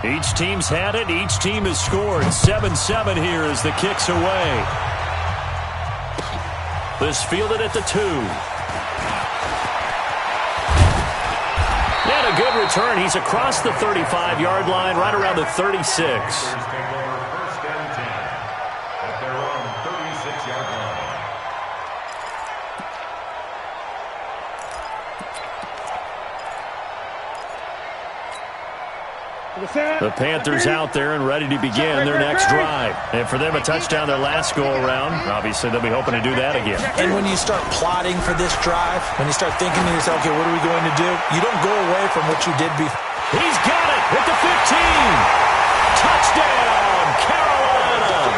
Each team's had it. Each team has scored. 7-7 here as the kick's away. This fielded at the 2. And a good return. He's across the 35-yard line, right around the 36. The Panthers out there and ready to begin their next drive. And for them, a touchdown their last go-around. Obviously, they'll be hoping to do that again. And when you start plotting for this drive, when you start thinking to yourself, okay, what are we going to do? You don't go away from what you did before. He's got it at the 15. Touchdown, Carolina.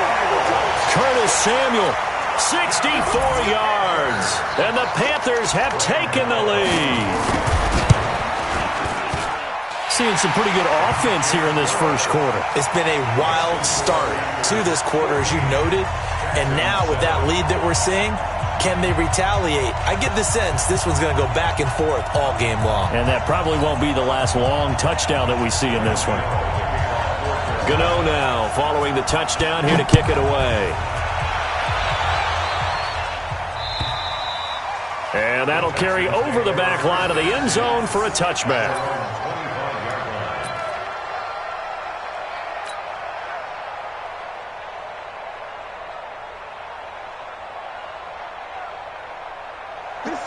Curtis Samuel, 64 yards. And the Panthers have taken the lead. Seeing some pretty good offense here in this first quarter. It's been a wild start to this quarter, as you noted. And now with that lead that we're seeing, can they retaliate? I get the sense this one's going to go back and forth all game long. And that probably won't be the last long touchdown that we see in this one. Gano now following the touchdown here to kick it away. And that'll carry over the back line of the end zone for a touchback.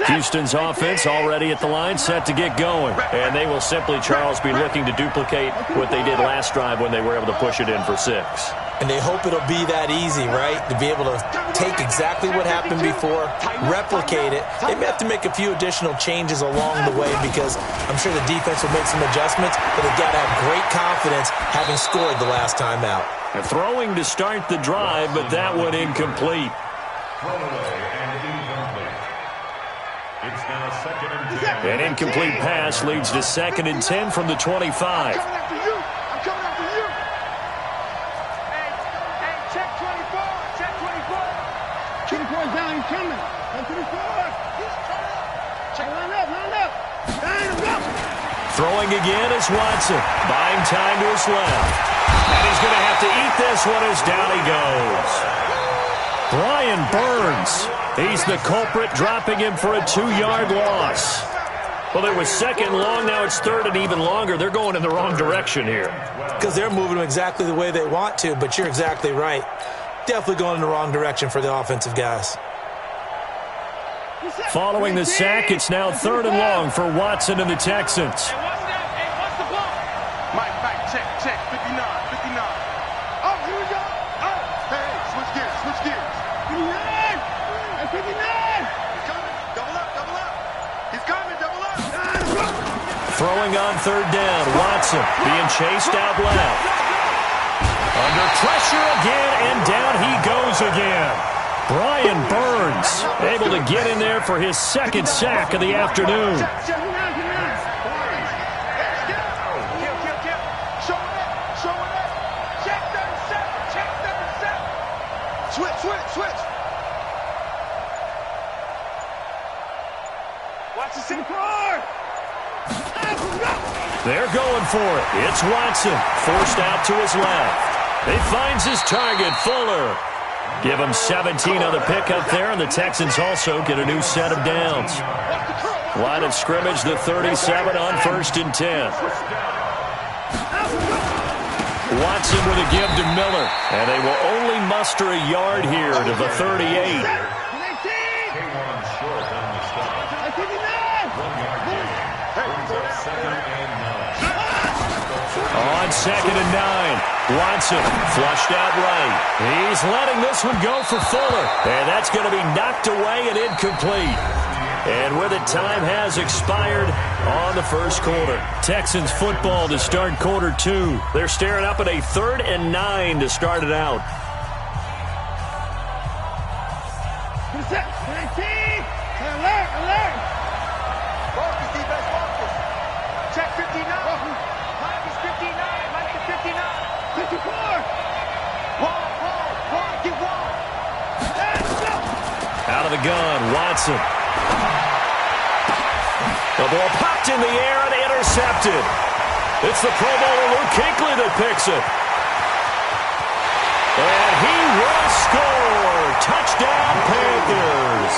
Houston's offense already at the line, set to get going. And they will simply, Charles, be looking to duplicate what they did last drive when they were able to push it in for 6. And they hope it'll be that easy, right? To be able to take exactly what happened before, replicate it. They may have to make a few additional changes along the way because I'm sure the defense will make some adjustments, but they've got to have great confidence having scored the last time out. Throwing to start the drive, but that one incomplete. An incomplete pass leads to 2nd and 10 from the 25. I'm coming after you. I'm coming after you. Hey, check 24. Check 24. 24 is down. He's coming. 24. Check. Line up. Line up. Throwing again is Watson. Buying time to his left. And he's going to have to eat this one as down he goes. Brian Burns. He's the culprit, dropping him for a 2-yard loss. Well, there was 2nd long, now it's 3rd and even longer. They're going in the wrong direction here. Because they're moving exactly the way they want to, but you're exactly right. Definitely going in the wrong direction for the offensive guys. Following the sack, it's now 3rd and long for Watson and the Texans. Hey, what's the ball? Mike, check. 59. Oh, here we go. Oh, hey, switch gears. 59. Hey, 59. He's coming. Double up. He's coming, double up. Throwing on 3rd down, Watson being chased out left. Under pressure again, and down he goes again. Brian Burns able to get in there for his 2nd sack of the afternoon. Switch. Watch the center car. They're going for it. It's Watson, forced out to his left. He finds his target, Fuller. Give him 17 on the pickup there, and the Texans also get a new set of downs. Line of scrimmage, the 37 on 1st and 10. Watson with a give to Miller, and they will only muster a yard here to the 38. On 2nd and 9, Watson flushed out right. He's letting this one go for Fuller, and that's going to be knocked away and incomplete. And with it, time has expired on the first quarter. Texans football to start quarter 2. They're staring up at a 3rd and 9 to start it out. Alert! Focus, defense, focus. Check 59. Mike is 59. Mike is 59. 54. Wall, get wall. Out of the gun, Watson. The ball popped in the air and intercepted. It's the Pro Bowler Luke Kuechly that picks it. And he will score. Touchdown, Panthers.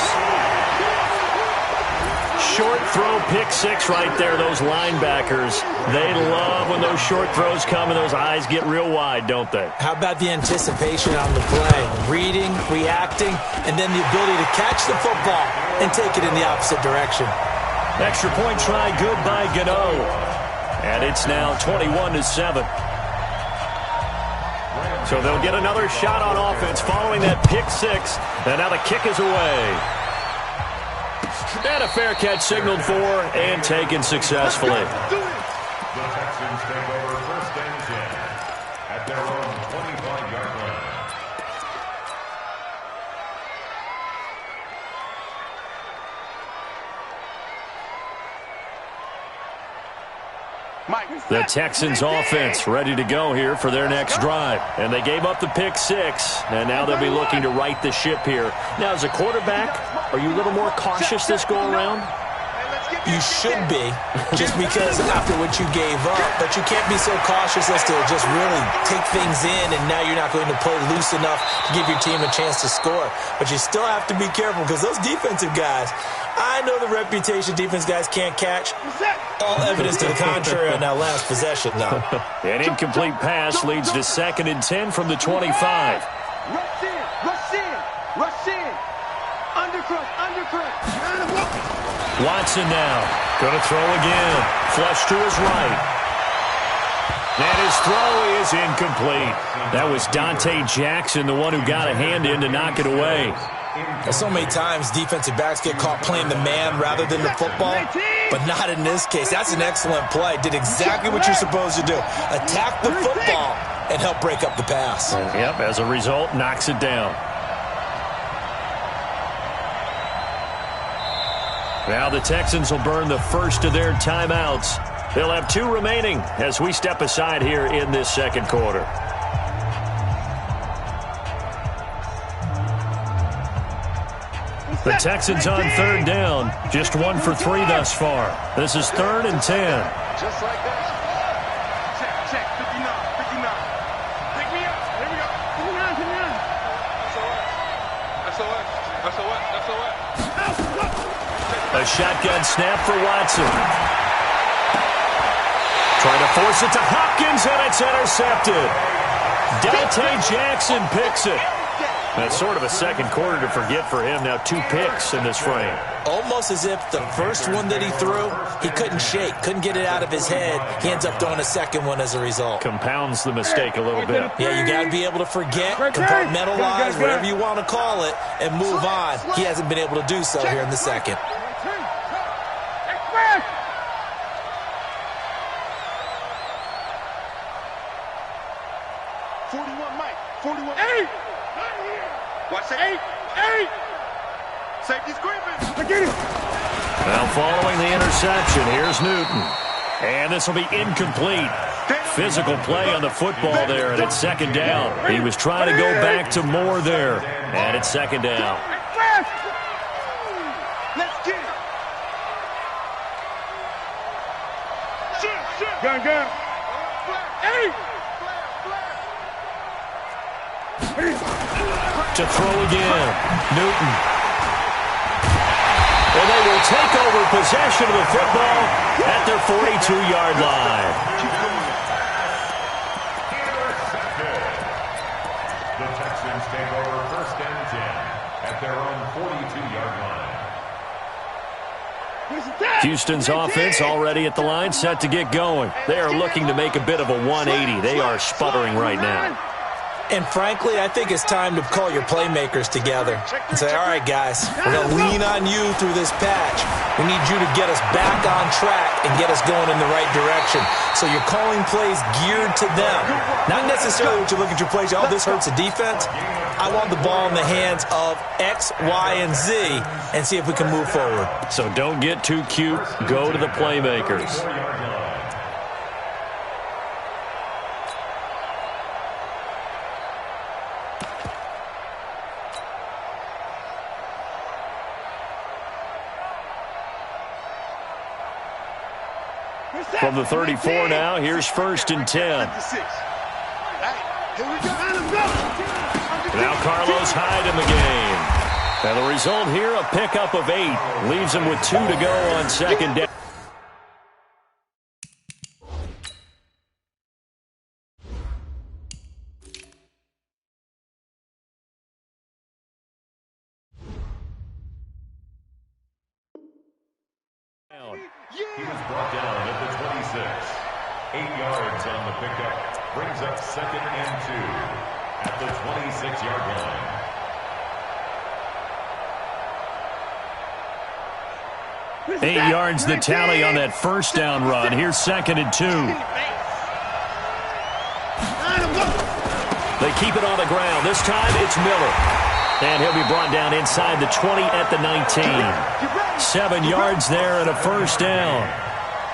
Short throw, pick six right there. Those linebackers, they love when those short throws come and those eyes get real wide, don't they? How about the anticipation on the play? Reading, reacting, and then the ability to catch the football and take it in the opposite direction. Extra point try, good by Gano. And it's now 21-7. So they'll get another shot on offense following that pick six. And now the kick is away. And a fair catch signaled for and taken successfully. The Texans take over first and 10 at their own 25-yard line. The Texans offense ready to go here for their next drive. And they gave up the pick six, and now they'll be looking to right the ship here. Now, as a quarterback, are you a little more cautious this go-around? You should be, just because after what you gave up, but you can't be so cautious as to just really take things in, and now you're not going to play loose enough to give your team a chance to score. But you still have to be careful because those defensive guys, I know the reputation defense guys can't catch. All evidence to the contrary on that last possession, though. An incomplete pass leads to 2nd and 10 from the 25. Rush in, rush in, rush in. Undercrush, undercrush. Watson now. Going to throw again. Flush to his right. And his throw is incomplete. That was Dante Jackson, the one who got a hand in to knock it away. So many times defensive backs get caught playing the man rather than the football, but not in this case. That's an excellent play. Did exactly what you're supposed to do. Attack the football and help break up the pass. Yep, as a result, knocks it down. Now the Texans will burn the first of their timeouts. They'll have 2 remaining as we step aside here in this second quarter. The Texans on 3rd down, just 1 for 3 thus far. This is 3rd and 10. Just like that. Check, check, 59, 59. Pick me up. Here we go. 59, 59. SOS, SOS, SOS. A shotgun snap for Watson. Trying to force it to Hopkins, and it's intercepted. Dante Jackson picks it. That's sort of a second quarter to forget for him. Now 2 picks in this frame. Almost as if the first one that he threw, he couldn't shake, couldn't get it out of his head. He ends up throwing a second one as a result. Compounds the mistake a little bit. Yeah, you got to be able to forget, compartmentalize, whatever you want to call it, and move on. He hasn't been able to do so here in the second. 41, Mike. 41. 8. Watch that. 8. Safety's gripping. Get it. Now following the interception, here's Newton. And this will be incomplete. Physical play on the football there, and it's 2nd down. He was trying to go back to more there, and it's 2nd down. Let's get it. Shoot. Gun. 8. To throw again, Newton. And they will take over possession of the football at their 42-yard line. The Texans take over first and 10 at their own 42-yard line. Houston's offense already at the line, set to get going. They are looking to make a bit of a 180. They are sputtering right now. And frankly, I think it's time to call your playmakers together and say, all right, guys, we're going to lean on you through this patch. We need you to get us back on track and get us going in the right direction. So you're calling plays geared to them. Not necessarily what you look at your plays, oh, this hurts the defense. I want the ball in the hands of X, Y, and Z and see if we can move forward. So don't get too cute. Go to the playmakers. From the 34 now, here's 1st and 10. Now Carlos Hyde in the game. And the result here, a pickup of 8. Leaves him with 2 to go on 2nd down. He was brought down at the 26. 8 yards on the pickup. Brings up 2nd and 2 at the 26-yard line. Eight yards the tally on that 1st down run. Here's 2nd and 2. They keep it on the ground. This time it's Miller. And he'll be brought down inside the 20 at the 19. 7 yards there and a 1st down.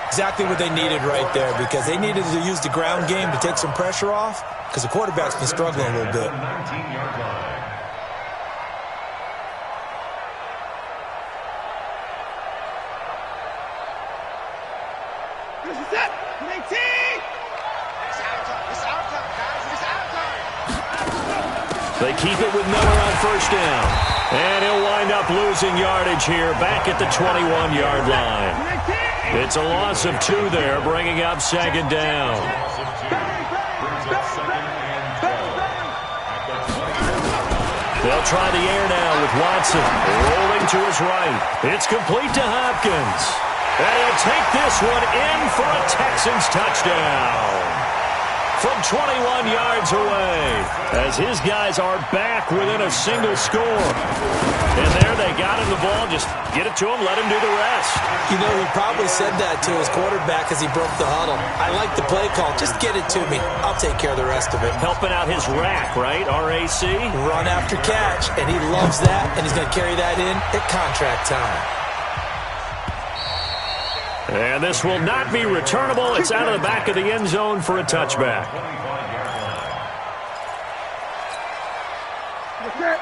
Exactly what they needed right there, because they needed to use the ground game to take some pressure off, because the quarterback's been struggling a little bit. 19-yard line. They keep it with Miller on 1st down. And he'll wind up losing yardage here back at the 21-yard line. It's a loss of 2 there, bringing up 2nd down. Loss of 2. Brings up 2nd and 12 at the 20. They'll try the air now with Watson rolling to his right. It's complete to Hopkins. And he'll take this one in for a Texans touchdown. From 21 yards away, as his guys are back within a single score. And there they got him the ball. Just get it to him, let him do the rest. You know, he probably said that to his quarterback as he broke the huddle. I like the play call. Just get it to me. I'll take care of the rest of it. Helping out his rack, right? R-A-C? Run after catch, and he loves that, and he's going to carry that in at contract time. And this will not be returnable. It's out of the back of the end zone for a touchback.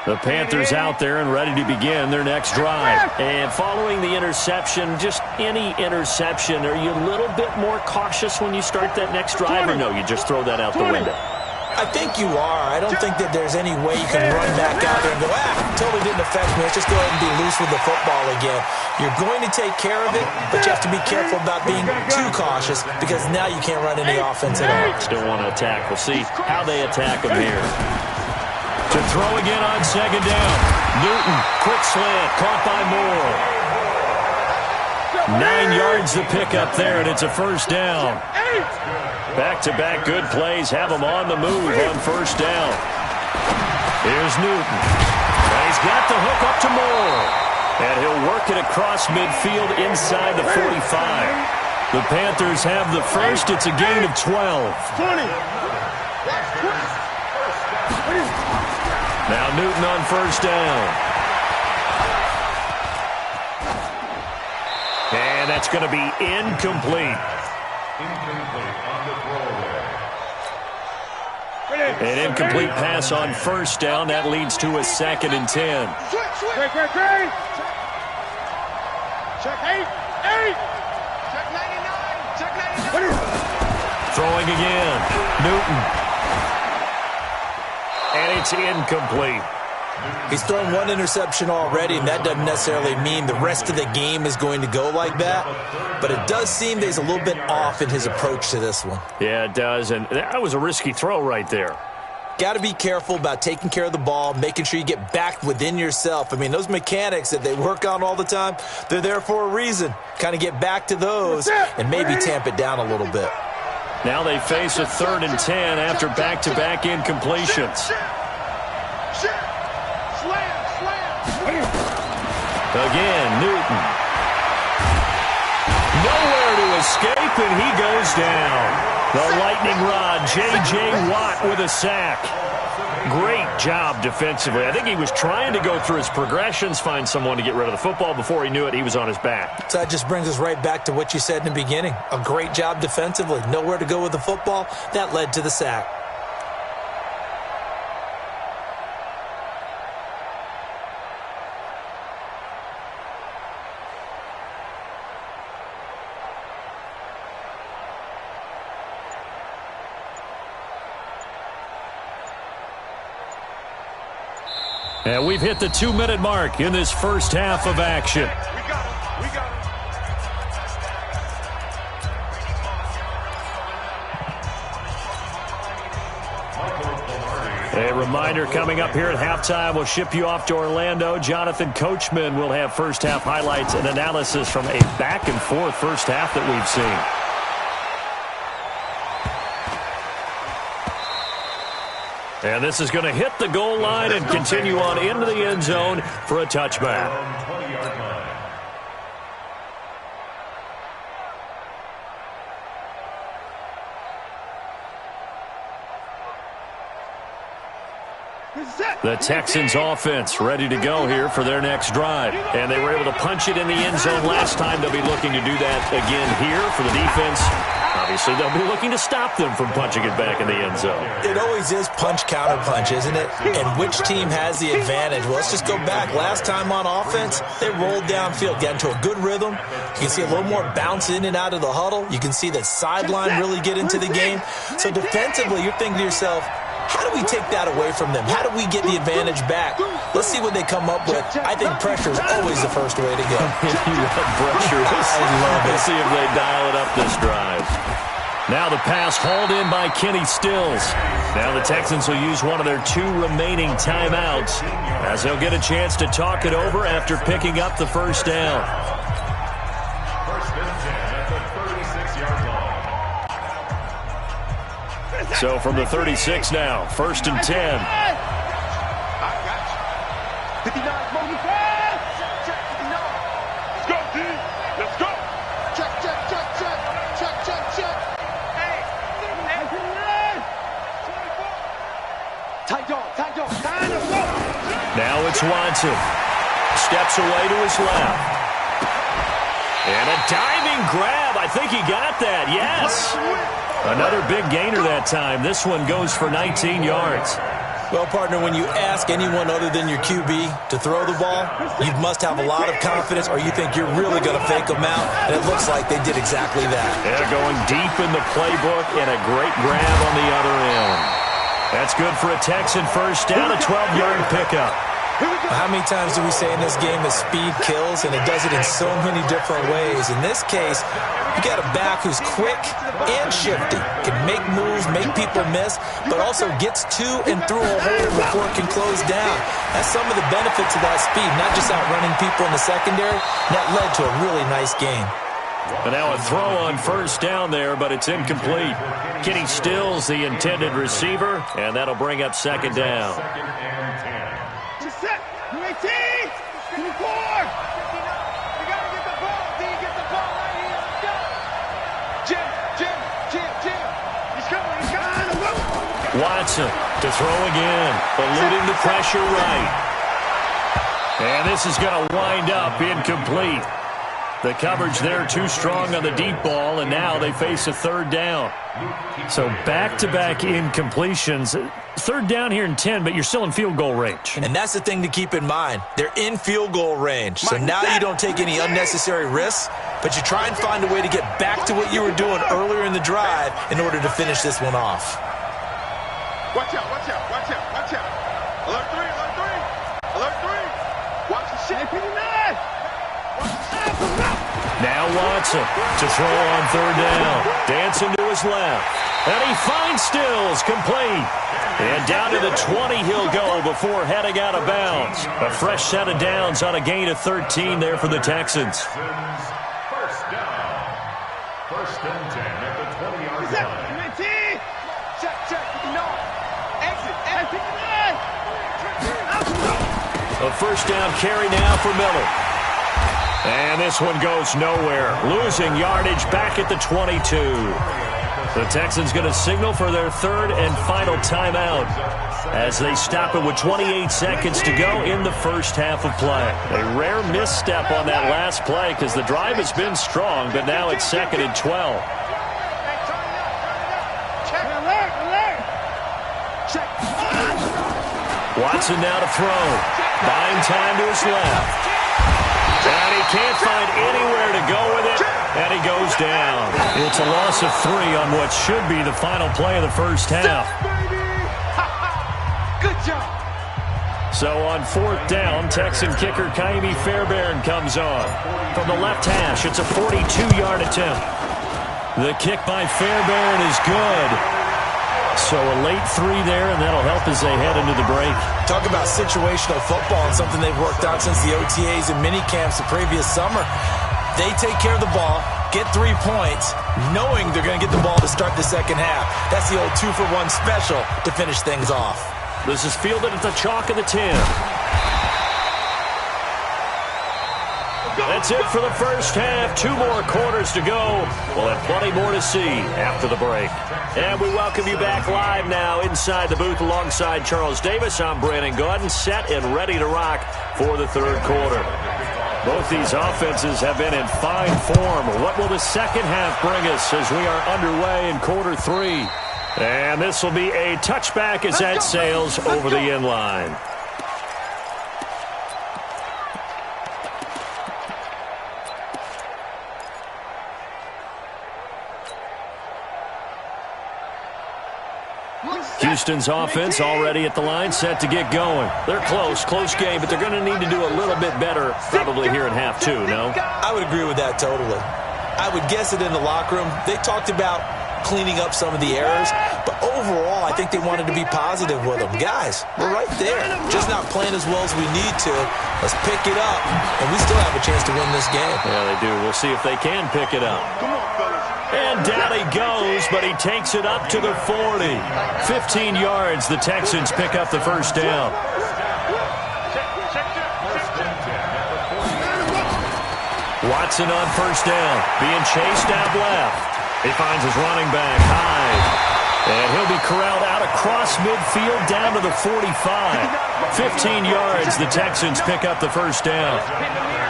The Panthers out there and ready to begin their next drive. And following the interception, just any interception, are you a little bit more cautious when you start that next drive, or no, you just throw that out the window? I think you are. I don't think that there's any way you can run back out there and go, totally didn't affect me. Let's just go ahead and be loose with the football again. You're going to take care of it, but you have to be careful about being too cautious, because now you can't run any offense at all. Still want to attack. We'll see how they attack them here. To throw again on 2nd down. Newton, quick slant, caught by Moore. 9 yards the pickup there, and it's a 1st down. Back-to-back good plays have him on the move on 1st down. Here's Newton. And he's got the hook up to Moore. And he'll work it across midfield inside the 45. The Panthers have the first. It's a gain of 12. 20. Now Newton on 1st down. And that's going to be incomplete. Incomplete on the throwaway. An incomplete pass on 1st down. That leads to a 2nd and 10. Check 8. Check 99. Check 99. Throwing again. Newton. And it's incomplete. He's thrown 1 interception already, and that doesn't necessarily mean the rest of the game is going to go like that. But it does seem that he's a little bit off in his approach to this one. Yeah, it does. And that was a risky throw right there. Got to be careful about taking care of the ball, making sure you get back within yourself. I mean, those mechanics that they work on all the time, they're there for a reason. Kind of get back to those and maybe tamp it down a little bit. Now they face a 3rd and 10 after back-to-back incompletions. Again, Newton. Nowhere to escape, and he goes down. The lightning rod, J.J. Watt with a sack. Great job defensively. I think he was trying to go through his progressions, find someone to get rid of the football. Before he knew it, he was on his back. So that just brings us right back to what you said in the beginning. A great job defensively. Nowhere to go with the football. That led to the sack. And we've hit the 2-minute mark in this first half of action. A reminder coming up here at halftime, we'll ship you off to Orlando. Jonathan Coachman will have first half highlights and analysis from a back-and-forth first half that we've seen. And this is going to hit the goal line and continue on into the end zone for a touchback. The Texans offense ready to go here for their next drive. And they were able to punch it in the end zone last time. They'll be looking to do that again here for the defense. Obviously, they'll be looking to stop them from punching it back in the end zone. It always is punch-counter-punch, isn't it? And which team has the advantage? Well, let's just go back. Last time on offense, they rolled downfield, got into a good rhythm. You can see a little more bounce in and out of the huddle. You can see the sideline really get into the game. So defensively, you're thinking to yourself, how do we take that away from them? How do we get the advantage back? Let's see what they come up with. I think pressure is always the first way to go. You love pressure. I love it. Let's see if they dial it up this drive. Now the pass hauled in by Kenny Stills. Now the Texans will use one of their 2 remaining timeouts as they'll get a chance to talk it over after picking up the first down. First and 10 at the 36-yard line. So from the 36 now, first and 10. I got you. 59, Monkey pass. Check, 59. Let's go, D. Let's go. Check, check, check, check. Check, check, check. Hey. 24. Tight dog, tight dog. Time to go. Now it's Watson. Steps away to his left. And a diving grab. I think he got that. Yes. Another big gainer that time. This one goes for 19 yards. Well, partner, when you ask anyone other than your QB to throw the ball, you must have a lot of confidence or you think you're really going to fake them out, and it looks like they did exactly that. Yeah, going deep in the playbook and a great grab on the other end. That's good for a Texan first down, a 12-yard pickup. How many times do we say in this game that speed kills, and it does it in so many different ways? In this case, you got a back who's quick and shifty, can make moves, make people miss, but also gets to and through a hole before it can close down. That's some of the benefits of that speed, not just outrunning people in the secondary. That led to a really nice game. And now a throw on first down there, but it's incomplete. Kenny Stills, the intended receiver, and that'll bring up second down. Second and 10. Set. 18. 24. We got to get the ball. D, get the ball right here. Let's go. Jim. He's coming. Watson to throw again, eluding the pressure right. And this is going to wind up incomplete. The coverage there too strong on the deep ball, and now they face a third down. So back-to-back incompletions. Third down here in 10, but you're still in field goal range. And that's the thing to keep in mind. They're in field goal range. So now you don't take any unnecessary risks, but you try and find a way to get back to what you were doing earlier in the drive in order to finish this one off. Watch out. Alert 3. Watch the shit. 59. Now Watson to throw on third down. Dancing to his left. And he finds Stills complete. And down to the 20 he'll go before heading out of bounds. A fresh set of downs on a gain of 13 there for the Texans. First down. First and 10 at the 20-yard line. Check. Exit. A first down carry now for Miller. And this one goes nowhere. Losing yardage back at the 22. The Texans going to signal for their third and final timeout as they stop it with 28 seconds to go in the first half of play. A rare misstep on that last play because the drive has been strong, but now it's second and 12. Watson now to throw. Buying time to his left. And he can't find anywhere to go with it, and he goes down. It's a loss of 3 on what should be the final play of the first half. Good job. So on 4th down, Texan kicker Kaimi Fairbairn comes on. From the left hash, it's a 42-yard attempt. The kick by Fairbairn is good. So a late 3 there, and that'll help as they head into the break. Talk about situational football and something they've worked out since the OTAs and mini camps the previous summer. They take care of the ball, get 3 points, knowing they're going to get the ball to start the second half. That's the old 2-for-1 special to finish things off. This is fielded at the chalk of the 10. That's it for the first half. 2 more quarters to go. We'll have plenty more to see after the break. And we welcome you back live now inside the booth alongside Charles Davis. I'm Brandon Gaudin, set and ready to rock for the third quarter. Both these offenses have been in fine form. What will the second half bring us as we are underway in quarter 3? And this will be a touchback as that sails over the end line. Houston's offense already at the line, set to get going. They're close game, but they're going to need to do a little bit better probably here in half 2, no? I would agree with that totally. I would guess it in the locker room. They talked about cleaning up some of the errors, but overall, I think they wanted to be positive with them. Guys, we're right there, just not playing as well as we need to. Let's pick it up, and we still have a chance to win this game. Yeah, they do. We'll see if they can pick it up. And down he goes, but he takes it up to the 40. 15 yards, the Texans pick up the first down. Watson on first down, being chased out left. He finds his running back, Hyde. And he'll be corralled out across midfield down to the 45. 15 yards, the Texans pick up the first down.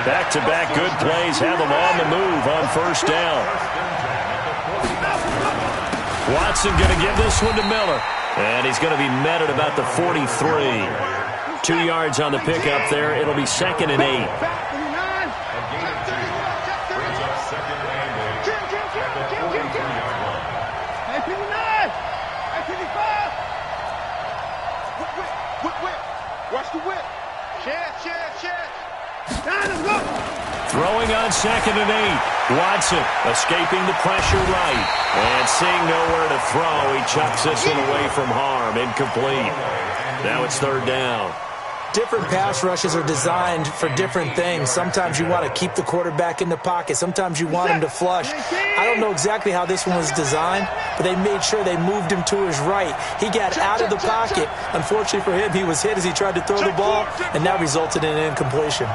Back-to-back good plays have them on the move on first down. Watson going to give this one to Miller. And he's going to be met at about the 43. 2 yards on the pickup there. It'll be 2nd and 8. Watch the whip. Chance. Throwing on 2nd and 8. Watson escaping the pressure right. And seeing nowhere to throw, he chucks this one away from harm. Incomplete. Now it's 3rd down. Different pass rushes are designed for different things. Sometimes you want to keep the quarterback in the pocket. Sometimes you want him to flush. I don't know exactly how this one was designed, but they made sure they moved him to his right. He got out of the pocket. Unfortunately for him, he was hit as he tried to throw the ball, and that resulted in an incompletion.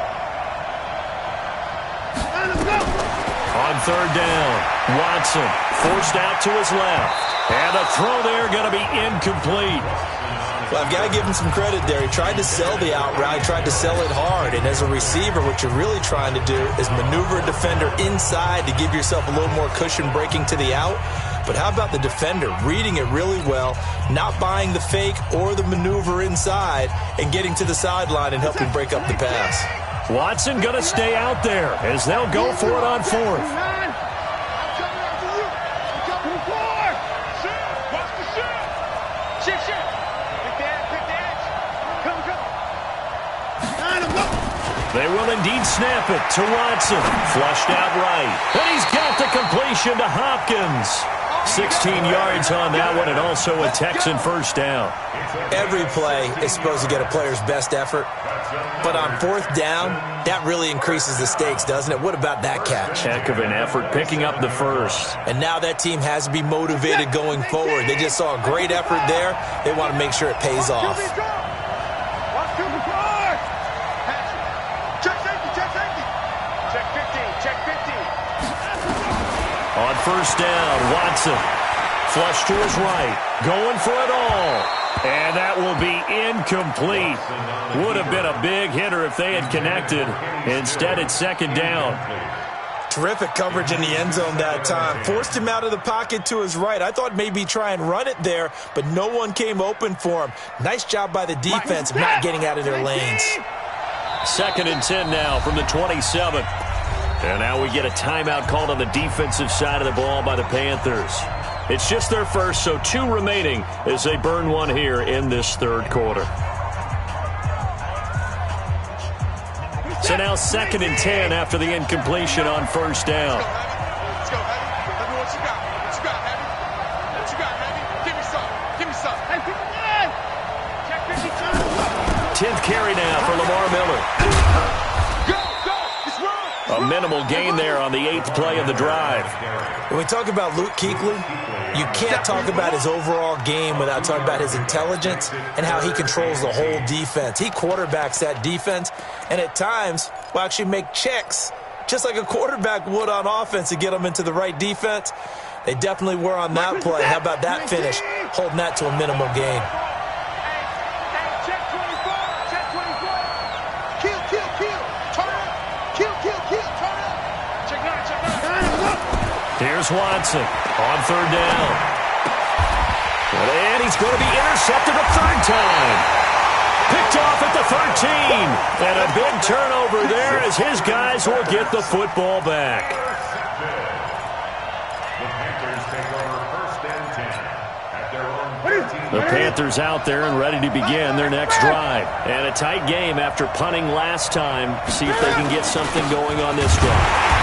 On 3rd down, Watson forced out to his left. And the throw there going to be incomplete. Well, I've got to give him some credit there. He tried to sell the out route. He tried to sell it hard. And as a receiver, what you're really trying to do is maneuver a defender inside to give yourself a little more cushion breaking to the out. But how about the defender reading it really well, not buying the fake or the maneuver inside, and getting to the sideline and helping break up the pass? Watson going to stay out there as they'll go for it on 4th. They will indeed snap it to Watson. Flushed out right. And he's got the completion to Hopkins. 16 yards on that one, and also a Texan first down. Every play is supposed to get a player's best effort. But on 4th down, that really increases the stakes, doesn't it? What about that catch? Heck of an effort, picking up the first. And now that team has to be motivated going forward. They just saw a great effort there. They want to make sure it pays off. On first down, Watson. Flush to his right. Going for it all. And that will be incomplete. Would have been a big hitter if they had connected. Instead, it's 2nd down. Terrific coverage in the end zone that time. Forced him out of the pocket to his right. I thought maybe try and run it there, but no one came open for him. Nice job by the defense of not getting out of their lanes. 2nd and 10 now from the 27. And now we get a timeout called on the defensive side of the ball by the Panthers. It's just their first, so 2 remaining as they burn one here in this third quarter. So now 2nd and 10 after the incompletion on first down. Let's go, Heavy. Let me know what you got. What you got, Heavy? What you got, Heavy? Give me some. Give me some. Hey, 59! Check 52. 10th carry now for Lamar Miller. Go, go! It's wrong! A minimal gain there on the 8th play of the drive. When we talk about Luke Kuechly, you can't talk about his overall game without talking about his intelligence and how he controls the whole defense. He quarterbacks that defense, and at times will actually make checks, just like a quarterback would on offense to get them into the right defense. They definitely were on that play. How about that finish, holding that to a minimum gain? Check 24. Check 24. Kill, kill, kill. Turn up. Kill, kill, kill. Turn up. Check 9, check 9. Here's Watson on 3rd down. And he's going to be intercepted a 3rd time. Picked off at the 13. And a big turnover there as his guys will get the football back. The Panthers out there and ready to begin their next drive. And a tight game after punting last time. See if they can get something going on this drive.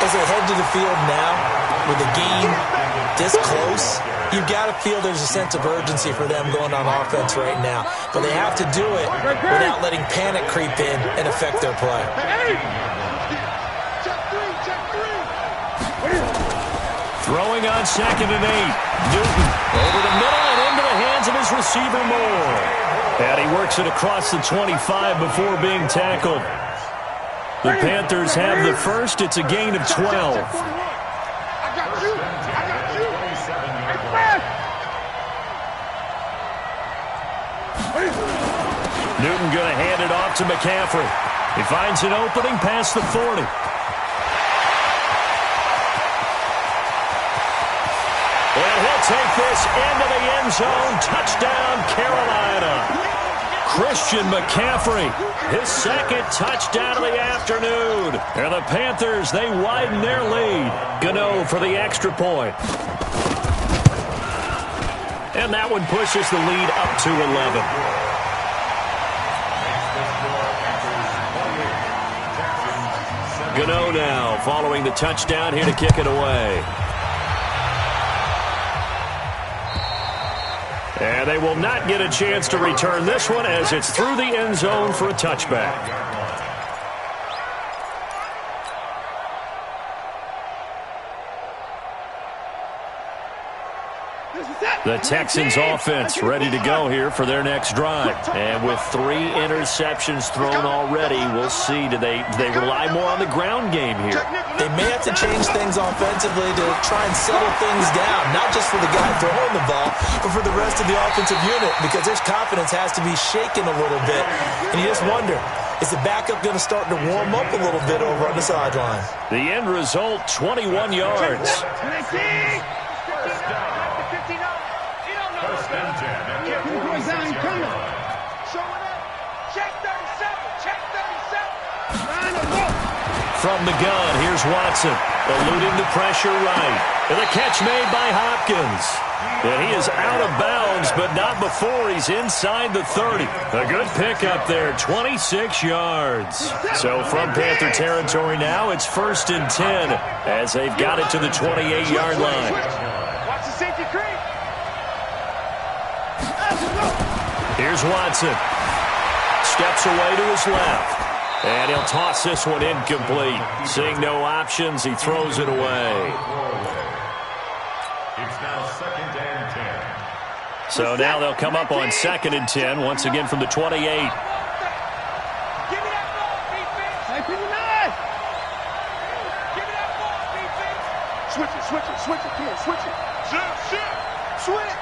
As they head to the field now, with the game this close, you've got to feel there's a sense of urgency for them going on offense right now. But they have to do it without letting panic creep in and affect their play. Throwing on 2nd and 8. Newton over the middle and into the hands of his receiver Moore. And he works it across the 25 before being tackled. The Panthers have the first. It's a gain of 12. I got you. I got you. Newton going to hand it off to McCaffrey. He finds an opening past the 40. And he'll take this into the end zone. Touchdown, Carolina. Christian McCaffrey, his 2nd touchdown of the afternoon. And the Panthers, they widen their lead. Gano for the extra point. And that one pushes the lead up to 11. Gano now following the touchdown here to kick it away. And they will not get a chance to return this one as it's through the end zone for a touchback. The Texans offense ready to go here for their next drive. And with 3 interceptions thrown already, we'll see. Do they rely more on the ground game here? They may have to change things offensively to try and settle things down, not just for the guy throwing the ball, but for the rest of the offensive unit, because their confidence has to be shaken a little bit. And you just wonder, is the backup going to start to warm up a little bit over on the sideline? The end result, 21 yards. From the gun, here's Watson, eluding the pressure right. And the catch made by Hopkins. And he is out of bounds, but not before he's inside the 30. A good pickup there, 26 yards. So from Panther territory now, it's 1st and 10 as they've got it to the 28-yard line. Watch the safety creep. Here's Watson. Steps away to his left. And he'll toss this one incomplete. Seeing no options, he throws it away. It's now 2nd and 10. So now they'll come up on 2nd and 10, once again from the 28. Give me that ball, defense. Hey, 59. Give me that ball, defense. Switch it, switch it, switch it. Come on, switch it. Shift. Switch.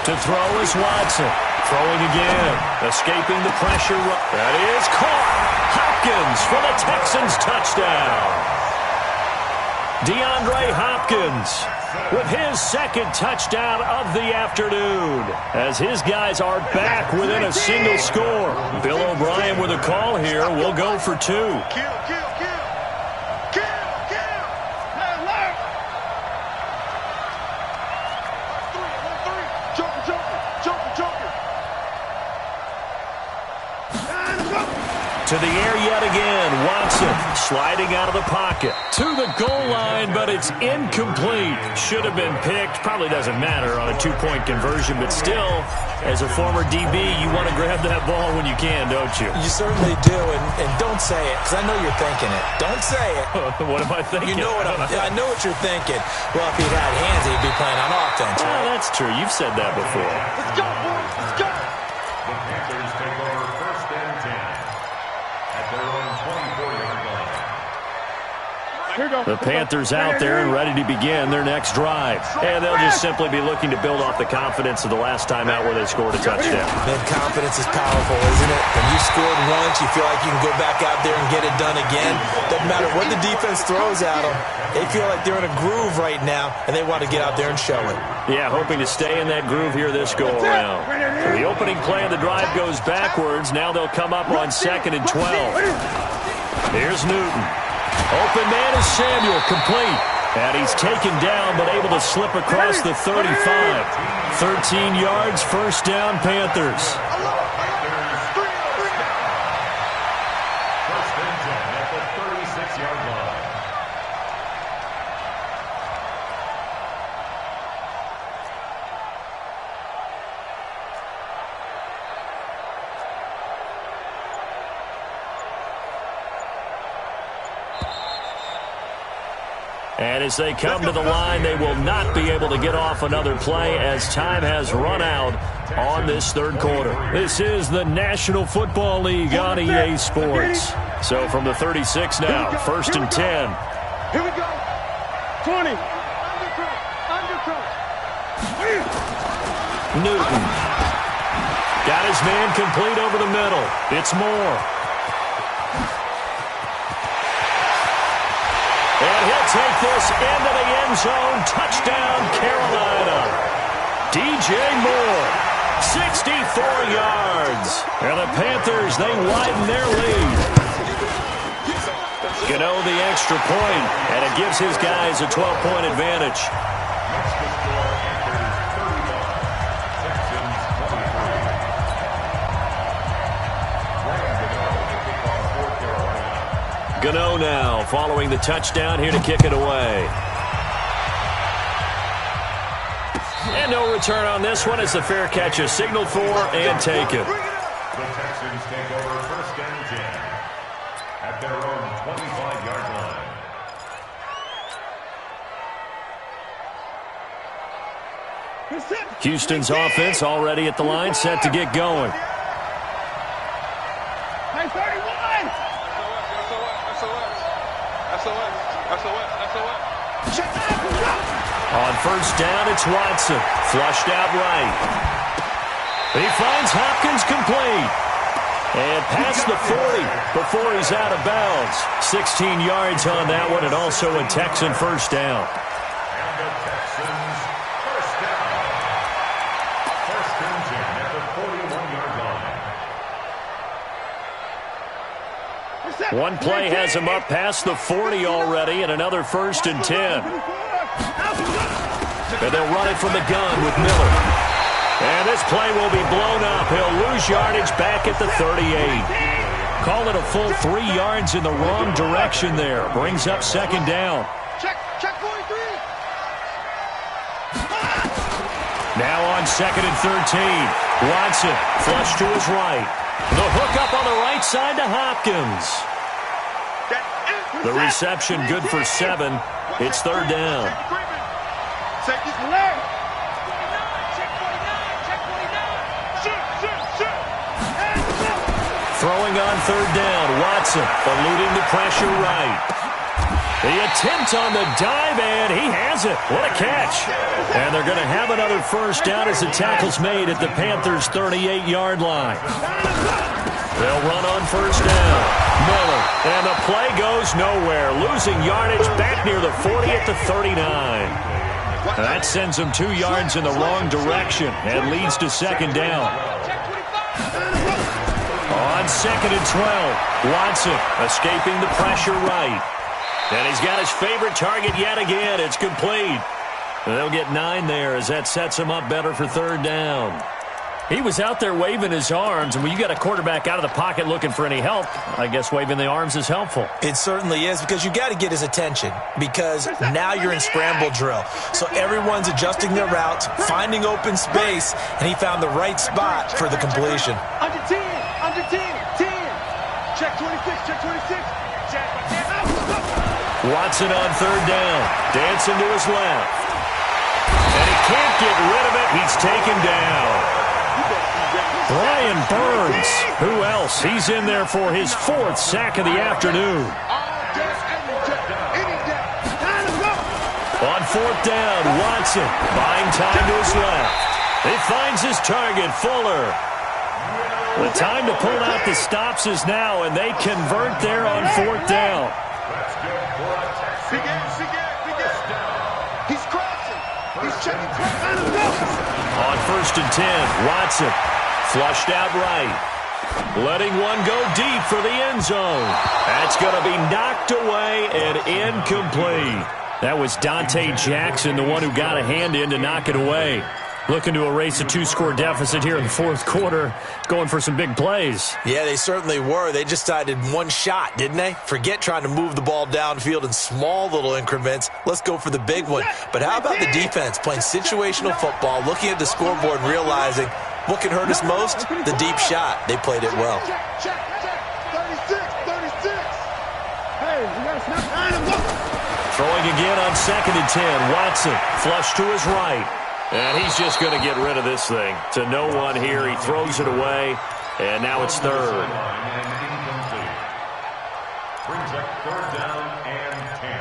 To throw is Watson. Throwing again. Escaping the pressure. That is caught. Hopkins for the Texans touchdown. DeAndre Hopkins with his 2nd touchdown of the afternoon as his guys are back within a single score. Bill O'Brien with a call here. We'll go for 2. Kill. Joker. To the air yet again. Watson sliding out of the pocket. To the goal line, but it's incomplete. Should have been picked. Probably doesn't matter on a two-point conversion, but still, as a former DB, you want to grab that ball when you can, don't you? You certainly do, and don't say it, because I know you're thinking it. Don't say it. What am I thinking? You know what I know what you're thinking. Well, if he'd had hands, he'd be playing on offense, right? Oh, that's true. You've said that before. Let's go, boys. Let's go. The Panthers take over 1st and 10 at their own 24-yard line. Here we go. The Panthers out there and ready to begin their next drive. And they'll just simply be looking to build off the confidence of the last time out where they scored a touchdown. Man, confidence is powerful, isn't it? When you scored once, you feel like you can go back out there and get it done again. Doesn't matter what the defense throws at them. They feel like they're in a groove right now, and they want to get out there and show it. Yeah, hoping to stay in that groove here this go-around. So the opening play of the drive goes backwards. Now they'll come up on 2nd and 12. Here's Newton. Open man is Samuel, complete. And he's taken down, but able to slip across the 35. 13 yards, 1st down, Panthers. 1st and 10 at the 36-yard line. And as they come to the line, they will not be able to get off another play as time has run out on this 3rd quarter. This is the National Football League on EA Sports. So from the 36 now, 1st and 10. Here we go. 20. Newton. Got his man complete over the middle. It's Moore. And he'll take this into the end zone. Touchdown, Carolina. DJ Moore, 64 yards. And the Panthers, they widen their lead. Gano the extra point, and it gives his guys a 12-point advantage. Gano now following the touchdown here to kick it away. And no return on this one as the fair catch is signaled for and taken. The Texans take over 1st and 10 at their own 25-yard line. Houston's offense already at the line, set to get going. On 1st down, it's Watson. Flushed out right. He finds Hopkins complete. And past the 40 before he's out of bounds. 16 yards on that one, and also a Texan 1st down. And the Texans 1st down. 1st and 10 at the 41-yard line. One play has him up past the 40 already, and another 1st and 10. And they'll run it from the gun with Miller. And this play will be blown up. He'll lose yardage back at the 38. Call it a full 3 yards in the wrong direction there. Brings up 2nd down. Check 43. Now on 2nd and 13. Watson flush to his right. The hook up on the right side to Hopkins. The reception good for 7. It's 3rd down. Safety's leg. Throwing on 3rd down. Watson eluding the pressure right. The attempt on the dive, and he has it. What a catch. And they're going to have another 1st down as the tackle's made at the Panthers' 38-yard line. They'll run on 1st down. Miller, and the play goes nowhere. Losing yardage back near the 40 at the 39. That sends them 2 yards in the wrong direction and leads to 2nd down. On 2nd and 12, Watson escaping the pressure right. And he's got his favorite target yet again. It's complete. They'll get 9 there as that sets him up better for 3rd down. He was out there waving his arms, and when you got a quarterback out of the pocket looking for any help, I guess waving the arms is helpful. It certainly is, because you got to get his attention, because now you're in scramble drill. So everyone's adjusting their routes, finding open space, and he found the right spot for the completion. Under 10, under 10, 10. Check 26, check 26. Watson on third down, dancing to his left. And he can't get rid of it. He's taken down. Brian Burns, who else? He's in there for his 4th sack of the afternoon. On 4th down, Watson buying time to his left. He finds his target, Fuller. The time to pull out the stops is now, and they convert there on 4th down. He's crossing. He's checking. On 1st and 10, Watson flushed out right. Letting one go deep for the end zone. That's going to be knocked away and incomplete. That was Dante Jackson, the one who got a hand in to knock it away. Looking to erase a 2-score deficit here in the 4th quarter, going for some big plays. Yeah, they certainly were. They just decided one shot, didn't they? Forget trying to move the ball downfield in small little increments. Let's go for the big one. But how about the defense playing situational football, looking at the scoreboard and realizing what can hurt us most? The deep shot. They played it well. Check. 36. Hey, you got to snap behind him. Throwing again on 2nd and 10. Watson flush to his right. And he's just going to get rid of this thing. To no one here. He throws it away. And now it's 3rd. Brings up 3rd down and 10.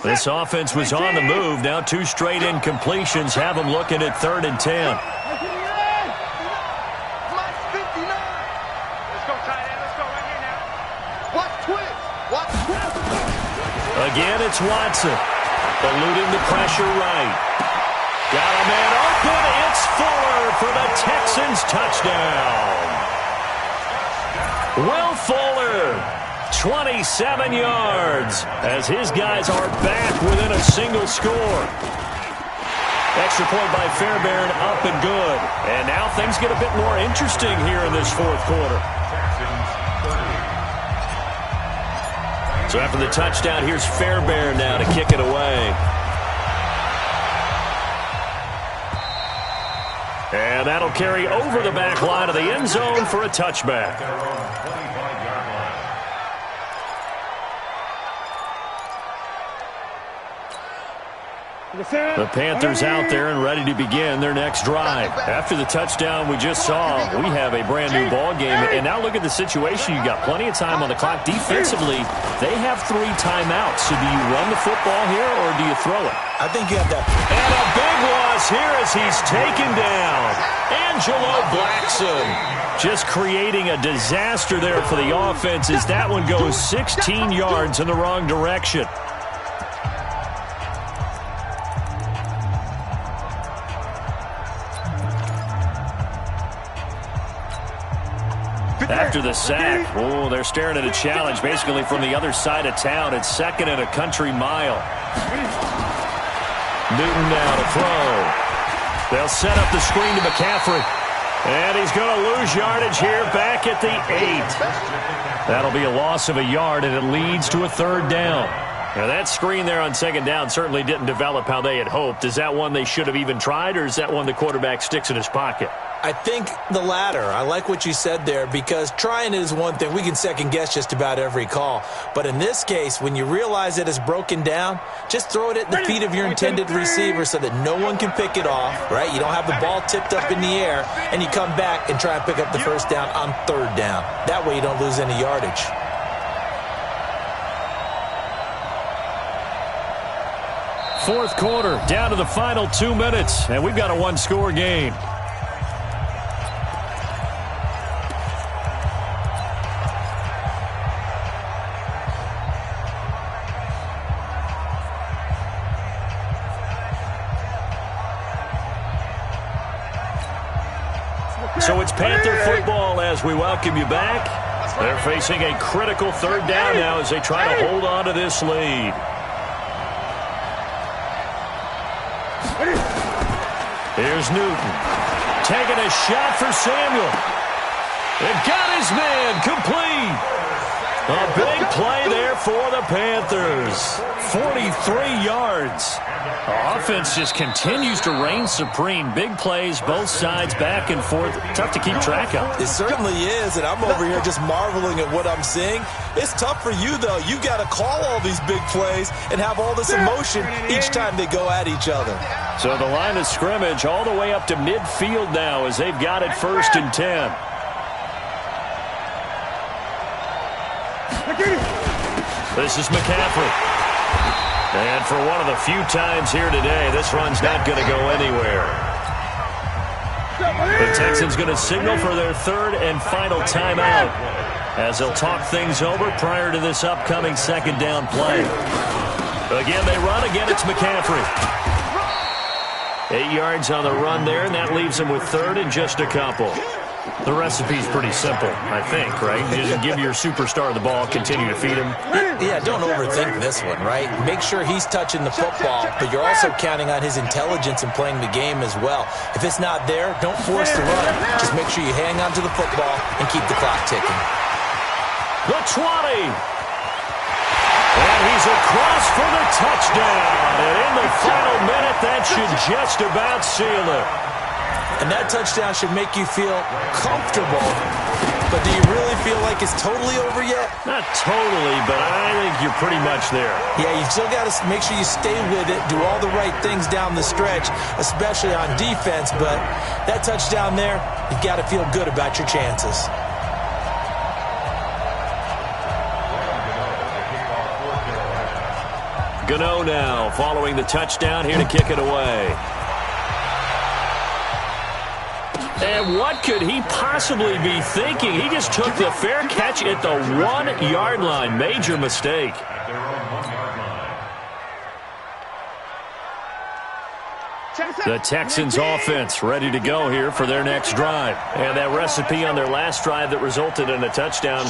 This offense was on the move. Now 2 straight incompletions have them looking at 3rd and 10. Let's go, tight end. Let's go right here now. Watch twist. Watch twist. Again, it's Watson. Eluding the pressure right. Got a man open. It's Fuller for the Texans touchdown. Will Fuller, 27 yards, as his guys are back within a single score. Extra point by Fairbairn, up and good. And now things get a bit more interesting here in this 4th quarter. So after the touchdown, here's Fairbairn now to kick it away. And that'll carry over the back line of the end zone for a touchback. The Panthers out there and ready to begin their next drive. After the touchdown we just saw, we have a brand new ball game. And now look at the situation. You got plenty of time on the clock. Defensively, they have 3 timeouts. So do you run the football here or do you throw it? I think you have that. And a big loss here as he's taken down. Angelo Blackson just creating a disaster there for the offense as that one goes 16 yards in the wrong direction. After the sack, oh, they're staring at a challenge basically from the other side of town. It's 2nd and a country mile. Newton now to throw. They'll set up the screen to McCaffrey. And he's going to lose yardage here back at the 8. That'll be a loss of a yard, and it leads to a 3rd down. Now, that screen there on 2nd down certainly didn't develop how they had hoped. Is that one they should have even tried, or is that one the quarterback sticks in his pocket? I think the latter. I like what you said there, because trying it is one thing. We can second-guess just about every call. But in this case, when you realize that it's broken down, just throw it at the feet of your intended receiver so that no one can pick it off, right? You don't have the ball tipped up in the air, and you come back and try and pick up the 1st down on 3rd down. That way you don't lose any yardage. Fourth quarter, down to the final 2 minutes, and we've got a 1-score game. so it's Panther football as we welcome you back. They're facing a critical third down now as they try to hold on to this lead. Here's Newton. Taking a shot for Samuel. They've got his man complete. A big play there for the Panthers. 43 yards. The offense just continues to reign supreme. Big plays, both sides, back and forth. Tough to keep track of. It certainly is, and I'm over here just marveling at what I'm seeing. It's tough for you, though. You've got to call all these big plays and have all this emotion each time they go at each other. So the line of scrimmage all the way up to midfield now as they've got it 1st and 10. This is McCaffrey. And for one of the few times here today, this run's not going to go anywhere. The Texans going to signal for their 3rd and final timeout as they'll talk things over prior to this upcoming 2nd down play. Again, they run. Again, it's McCaffrey. 8 yards on the run there, and that leaves them with 3rd and just a couple. The recipe's pretty simple, I think, right? You just give your superstar the ball, continue to feed him. Yeah, don't overthink this one, right? Make sure he's touching the football, but you're also counting on his intelligence in playing the game as well. If it's not there, don't force the run. Just make sure you hang on to the football and keep the clock ticking. The 20. And he's across for the touchdown. And in the final minute, that should just about seal it. And that touchdown should make you feel comfortable. But do you really feel like it's totally over yet? Not totally, but I think you're pretty much there. Yeah, you still got to make sure you stay with it, do all the right things down the stretch, especially on defense. But that touchdown there, you've got to feel good about your chances. Gano now following the touchdown here to kick it away. And what could he possibly be thinking? He just took the fair catch at the 1-yard line. Major mistake. The Texans offense ready to go here for their next drive. And that recipe on their last drive that resulted in a touchdown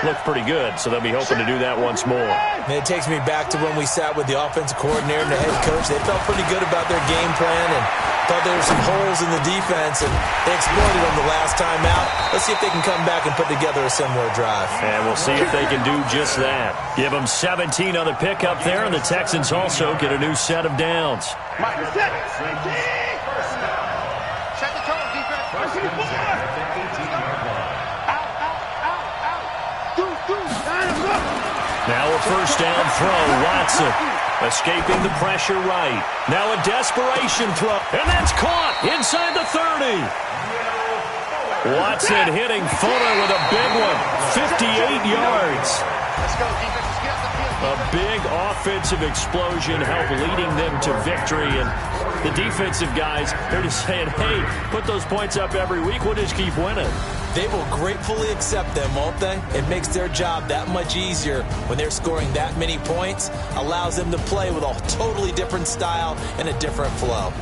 looked pretty good, so they'll be hoping to do that once more. And it takes me back to when we sat with the offensive coordinator and the head coach. They felt pretty good about their game plan and thought there were some holes in the defense, and they exploited them the last time out. Let's see if they can come back and put together a similar drive. And we'll see if they can do just that. Give them 17 on the pickup there, and the Texans also get a new set of downs. Mike, set the tone, defense. Now a 1st down throw. Watson escaping the pressure right. Now a desperation throw. And that's caught inside the 30. Watson hitting Fuller with a big one. 58 yards. Let's go, defense. Let's get off the field. A big offensive explosion helped leading them to victory. And the defensive guys, they're just saying, hey, put those points up every week. We'll just keep winning. They will gratefully accept them, won't they? It makes their job that much easier when they're scoring that many points. Allows them to play with a totally different style and a different flow.